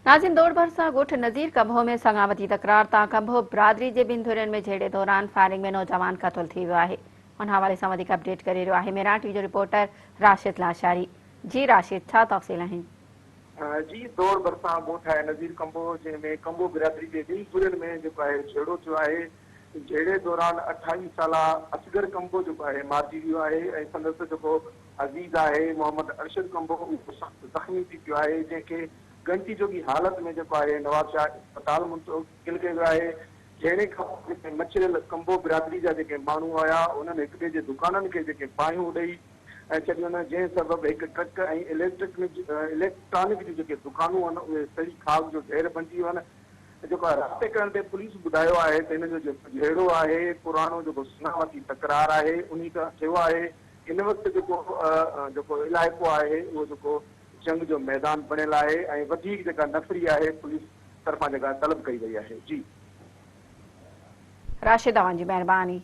नाज़िन दौड़ भरसा ॻोठ नज़ीर कंभो में सगावती तकरार तां कंभो बिरादरी जे ॿिनि धुरियुनि में झेड़े दौरान फायरिंग में नौजवान क़तल थी वियो आहे। उन हवाले सां वधीक अपडेट करे रहियो आहे मेराठी जो रिपोर्टर राशिद लाशारी। जी राशिद, छा तफ़सील आहिनि? जी, दौड़ भरसा ॻोठ आहे नज़ीर कंभो, जंहिंमें कंभो बिरादरी जे ॿिनि धुरियुनि में जेको आहे झेड़ो थियो आहे। झेड़े दौरान 28 साला असगर कंभो जेको आहे मारिजी वियो आहे ऐं संदसि जेको अज़ीज़ आहे मोहम्मद अरशद कंभो उहो सख़्तु ज़ख़्मी थी पियो आहे, जंहिंखे गंटी जोगी हालत में जेको आहे नवाबशाह अस्पताल मुंतक़िल कयो वियो आहे। झेड़े खां जेके मचिरियल कंभो बिरादरी जा जेके माण्हू हुया उन्हनि हिक ॿिए जे दुकाननि खे जेके बाहियूं ॾेई ऐं छॾियूं आहिनि, जंहिं सबबु हिकु ट्रक ऐं इलेक्ट्रॉनिक जूं जेके दुकानूं आहिनि उहे सॼी खाक जो ढेर बणिजी वियूं आहिनि। जेको आहे राब्ते करण ते पुलिस ॿुधायो आहे त हिन जो जेको झेड़ो आहे पुराणो जेको सनावती तकरार आहे उन खां थियो आहे। इन वक़्तु जेको इलाइक़ो आहे उहो जेको जंग जो मैदान बणियल आहे ऐं वधीक जेका नफ़री आहे पुलिस तरफ़ां जेका तलब कई वई आहे। जी राशिद, तव्हांजी महिरबानी।